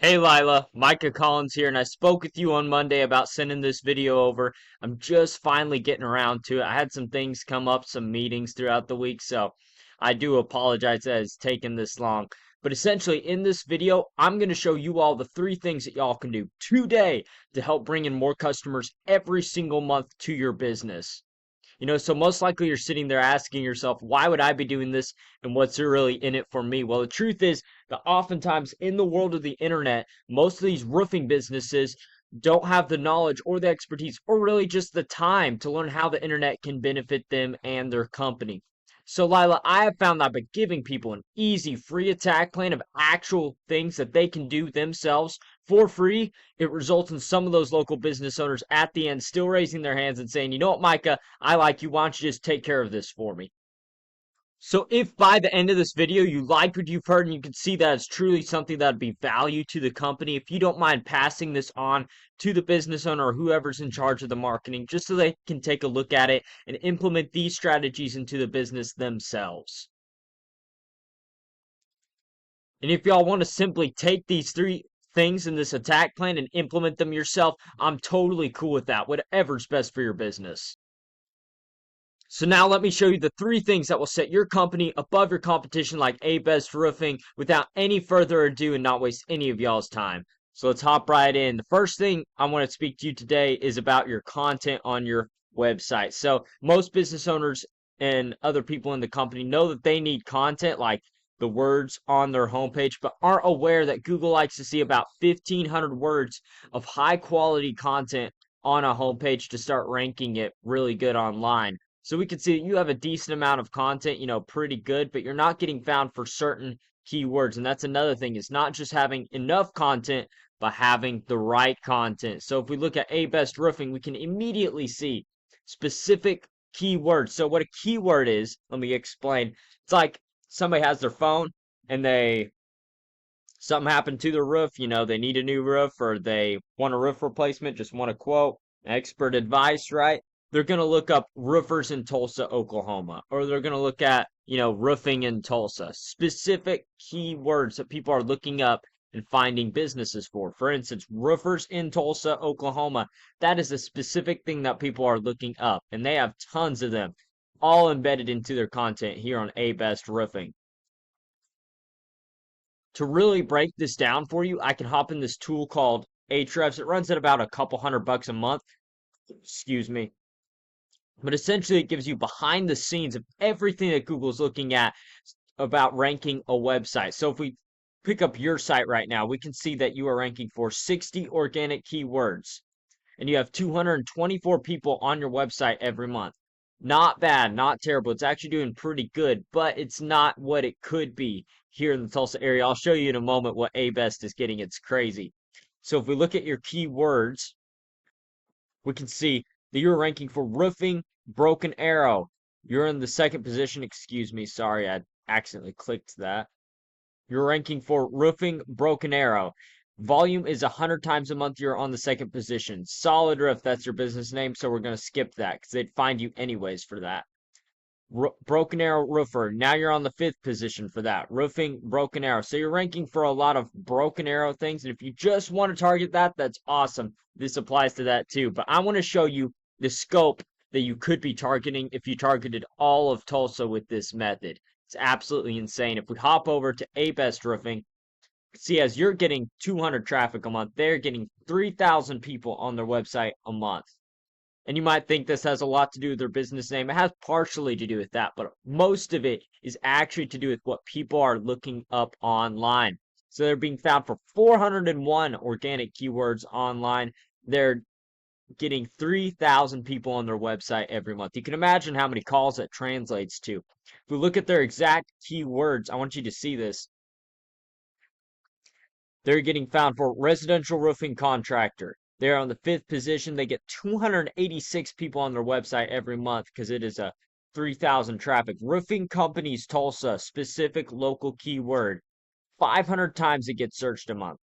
Hey Lila, Micah Collins here, and I spoke with you on Monday about sending this video over. I'm just finally getting around to it. I had some things come up, some meetings throughout the week, so I do apologize that it's taken this long. But essentially, in this video, I'm going to show you all the three things that y'all can do today to help bring in more customers every single month to your business. So most likely you're sitting there asking yourself, why would I be doing this and what's really in it for me? Well, the truth is that oftentimes in the world of the internet, most of these roofing businesses don't have the knowledge or the expertise or really just the time to learn how the internet can benefit them and their company. So, Lila, I have found that by giving people an easy, free attack plan of actual things that they can do themselves for free, it results in some of those local business owners at the end still raising their hands and saying, you know what, Micah, I like you. Why don't you just take care of this for me? So if by the end of this video you like what you've heard and you can see that it's truly something that'd be value to the company, if you don't mind passing this on to the business owner or whoever's in charge of the marketing, just so they can take a look at it and implement these strategies into the business themselves. And if y'all want to simply take these three things in this attack plan and implement them yourself, I'm totally cool with that, whatever's best for your business. So now let me show you the three things that will set your company above your competition like A-Best Roofing without any further ado and not waste any of y'all's time. So let's hop right in. The first thing I want to speak to you today is about your content on your website. So most business owners and other people in the company know that they need content like the words on their homepage, but aren't aware that Google likes to see about 1,500 words of high quality content on a homepage to start ranking it really good online. So we can see that you have a decent amount of content, pretty good, but you're not getting found for certain keywords. And that's another thing. It's not just having enough content, but having the right content. So if we look at A-Best Roofing, we can immediately see specific keywords. So what a keyword is, let me explain. It's like somebody has their phone and something happened to their roof, they need a new roof or they want a roof replacement, just want a quote, expert advice, right? They're going to look up roofers in Tulsa, Oklahoma, or they're going to look at, roofing in Tulsa, specific keywords that people are looking up and finding businesses for. For instance, roofers in Tulsa, Oklahoma, that is a specific thing that people are looking up, and they have tons of them all embedded into their content here on A Best Roofing. To really break this down for you, I can hop in this tool called Ahrefs. It runs at about a couple $100 a month. Excuse me. But essentially, it gives you behind the scenes of everything that Google's looking at about ranking a website. So if we pick up your site right now, we can see that you are ranking for 60 organic keywords and you have 224 people on your website every month. Not bad, not terrible. It's actually doing pretty good, but it's not what it could be here in the Tulsa area. I'll show you in a moment what A-Best is getting. It's crazy. So if we look at your keywords, we can see that you're ranking for roofing, Broken Arrow. You're in the second position. Excuse me. Sorry, I accidentally clicked that. You're ranking for roofing, Broken Arrow. Volume is 100 times a month. You're on the second position. Solid Roof, that's your business name, so we're going to skip that because they'd find you anyways for that. Broken Arrow Roofer, now you're on the fifth position for that. Roofing, Broken Arrow. So you're ranking for a lot of Broken Arrow things, and if you just want to target that, that's awesome. This applies to that too, but I want to show you the scope that you could be targeting if you targeted all of Tulsa with this method. It's absolutely insane. If we hop over to A-Best Roofing, see, as you're getting 200 traffic a month, they're getting 3,000 people on their website a month. And you might think this has a lot to do with their business name. It has partially to do with that, but most of it is actually to do with what people are looking up online. So they're being found for 401 organic keywords online. They're getting 3,000 people on their website every month. You can imagine how many calls that translates to. If we look at their exact keywords, I want you to see this. They're getting found for residential roofing contractor. They're on the fifth position. They get 286 people on their website every month because it is a 3,000 traffic. Roofing companies Tulsa, specific local keyword. 500 times it gets searched a month.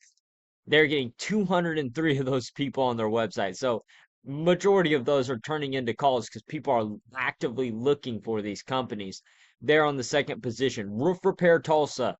They're getting 203 of those people on their website. So majority of those are turning into calls because people are actively looking for these companies. They're on the second position. Roof Repair Tulsa.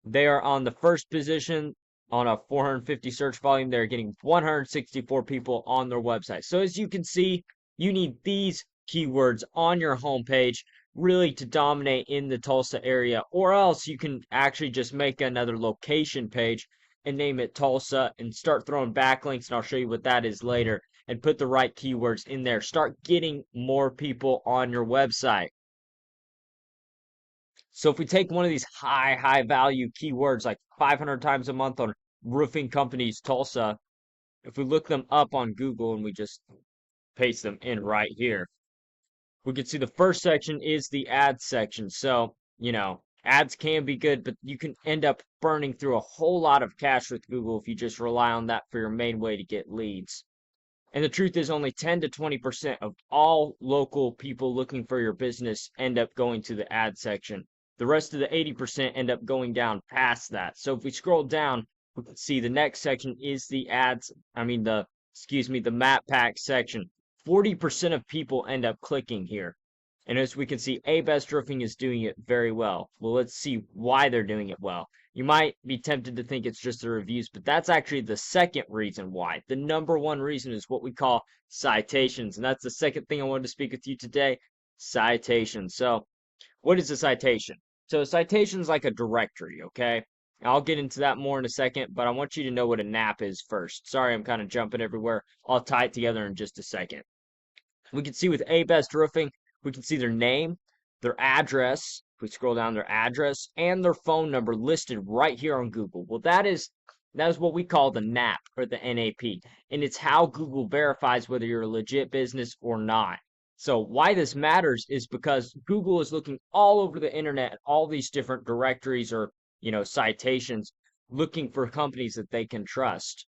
They are on the first position. on a 450 search volume, they're getting 164 people on their website. So as you can see, you need these keywords on your homepage really to dominate in the Tulsa area, or else you can actually just make another location page and name it Tulsa and start throwing backlinks, and I'll show you what that is later, and put the right keywords in there. Start getting more people on your website. So if we take one of these high value keywords like 500 times a month on roofing companies Tulsa, if we look them up on Google and we just paste them in right here, we can see the first section is the ads section. So, ads can be good, but you can end up burning through a whole lot of cash with Google if you just rely on that for your main way to get leads. And the truth is, only 10 to 20% of all local people looking for your business end up going to the ad section. The rest of the 80% end up going down past that. So if we scroll down, we can see the next section is the the map pack section. 40% of people end up clicking here. And as we can see, A-Best Roofing is doing it very well. Well, let's see why they're doing it well. You might be tempted to think it's just the reviews, but that's actually the second reason why. The number one reason is what we call citations. And that's the second thing I wanted to speak with you today, citations. So what is a citation? So a citation is like a directory, okay? I'll get into that more in a second, but I want you to know what a NAP is first. Sorry, I'm kind of jumping everywhere. I'll tie it together in just a second. We can see with A-Best Roofing, we can see their name, their address. If we scroll down, their address and their phone number listed right here on Google. Well, that is what we call the NAP or the NAP, and it's how Google verifies whether you're a legit business or not. So why this matters is because Google is looking all over the internet, all these different directories or, citations, looking for companies that they can trust.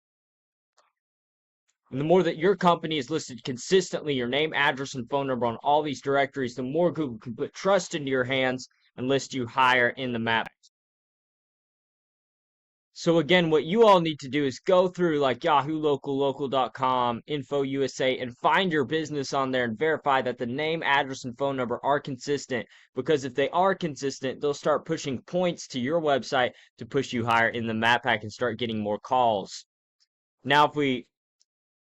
And the more that your company is listed consistently, your name, address, and phone number on all these directories, the more Google can put trust into your hands and list you higher in the map. So again, what you all need to do is go through like Yahoo Local, local.com, Info USA, and find your business on there and verify that the name, address, and phone number are consistent. Because if they are consistent, they'll start pushing points to your website to push you higher in the map pack and start getting more calls. Now, if we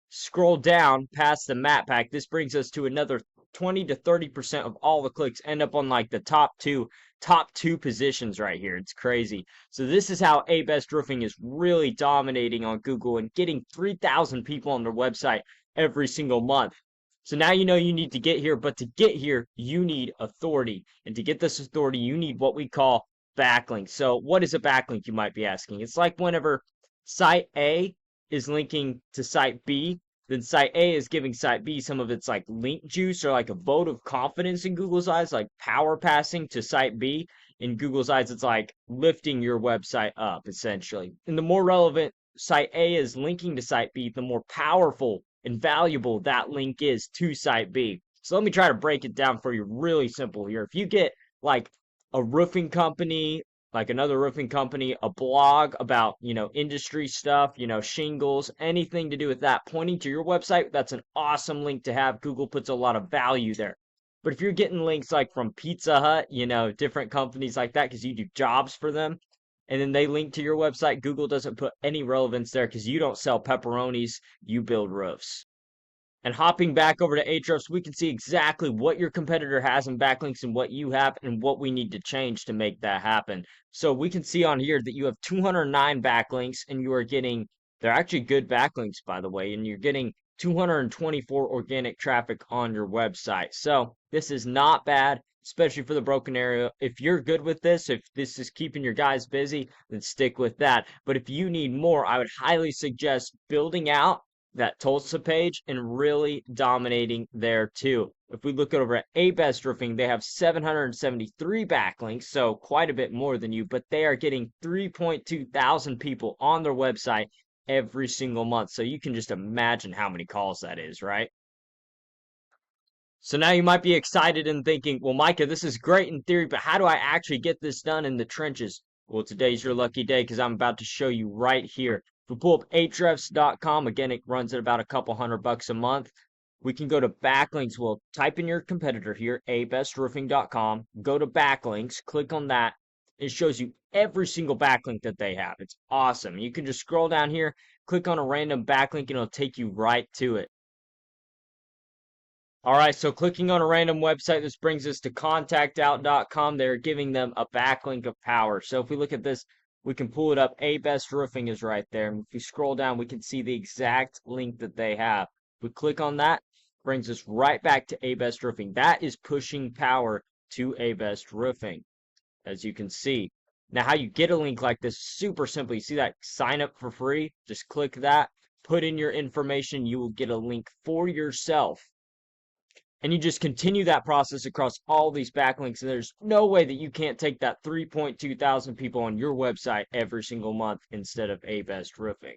scroll down past the map pack, this brings us to another 20 to 30% of all the clicks end up on like the top two positions right here. It's crazy. So this is how A-Best Roofing is really dominating on Google and getting 3,000 people on their website every single month. So now you know you need to get here, but to get here, you need authority. And to get this authority, you need what we call backlinks. So what is a backlink, you might be asking? It's like whenever site A is linking to site B, then site A is giving site B some of its like link juice or like a vote of confidence in Google's eyes, like power passing to site B. In Google's eyes, it's like lifting your website up, essentially. And the more relevant site A is linking to site B, the more powerful and valuable that link is to site B. So let me try to break it down for you really simple here. If you get like a roofing company, like another roofing company, a blog about, industry stuff, shingles, anything to do with that, pointing to your website, that's an awesome link to have. Google puts a lot of value there. But if you're getting links like from Pizza Hut, different companies like that, because you do jobs for them, and then they link to your website, Google doesn't put any relevance there because you don't sell pepperonis, you build roofs. And hopping back over to Ahrefs, we can see exactly what your competitor has in backlinks and what you have and what we need to change to make that happen. So we can see on here that you have 209 backlinks and you are getting, they're actually good backlinks, by the way, and you're getting 224 organic traffic on your website. So this is not bad, especially for the broken area. If you're good with this, if this is keeping your guys busy, then stick with that. But if you need more, I would highly suggest building out that Tulsa page and really dominating there too. If we look over at A-Best Roofing, they have 773 backlinks, so quite a bit more than you, but they are getting 3.2 thousand people on their website every single month. So you can just imagine how many calls that is, right? So now you might be excited and thinking, well, Micah, this is great in theory, but how do I actually get this done in the trenches? Well, today's your lucky day because I'm about to show you right here. If we pull up Ahrefs.com, again, it runs at about a couple $100 a month. We can go to backlinks. We'll type in your competitor here, abestroofing.com, go to backlinks, click on that. It shows you every single backlink that they have. It's awesome. You can just scroll down here, click on a random backlink, and it'll take you right to it. All right, so clicking on a random website, this brings us to contactout.com. They're giving them a backlink of power. So if we look at this, we can pull it up. A Best Roofing is right there. And if we scroll down, we can see the exact link that they have. If we click on that, brings us right back to A Best Roofing. That is pushing power to A Best Roofing, as you can see. Now, how you get a link like this, super simple. You see that sign up for free? Just click that, put in your information. You will get a link for yourself. And you just continue that process across all these backlinks. And there's no way that you can't take that 3.2 thousand people on your website every single month instead of A Best Roofing.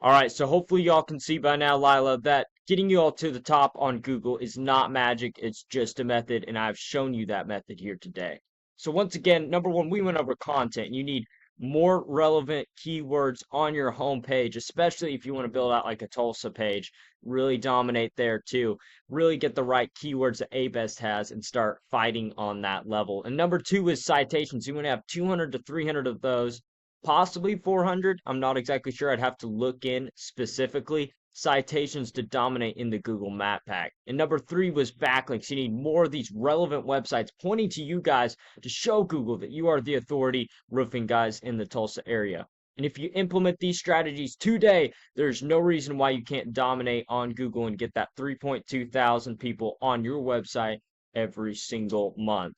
All right, so hopefully y'all can see by now, Lila, that getting you all to the top on Google is not magic. It's just a method, and I've shown you that method here today. So once again, number one, we went over content. You need more relevant keywords on your homepage, especially if you want to build out like a Tulsa page. Really dominate there too. Really get the right keywords that A-Best has and start fighting on that level. And number two is citations. You want to have 200 to 300 of those, possibly 400. I'm not exactly sure. I'd have to look in specifically. Citations to dominate in the Google Map Pack. And number three was backlinks. You need more of these relevant websites pointing to you guys to show Google that you are the authority roofing guys in the Tulsa area. And if you implement these strategies today, there's no reason why you can't dominate on Google and get that 3.2 thousand people on your website every single month.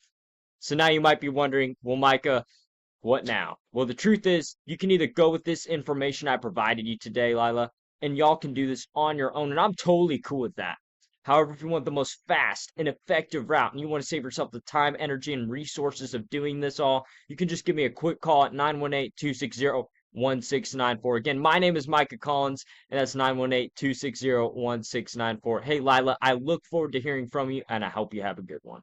So now you might be wondering, well, Micah, what now? Well, the truth is, you can either go with this information I provided you today, Lila, and y'all can do this on your own, and I'm totally cool with that. However, if you want the most fast and effective route, and you want to save yourself the time, energy, and resources of doing this all, you can just give me a quick call at 918-260-1694. Again, my name is Micah Collins, and that's 918-260-1694. Hey, Lila, I look forward to hearing from you, and I hope you have a good one.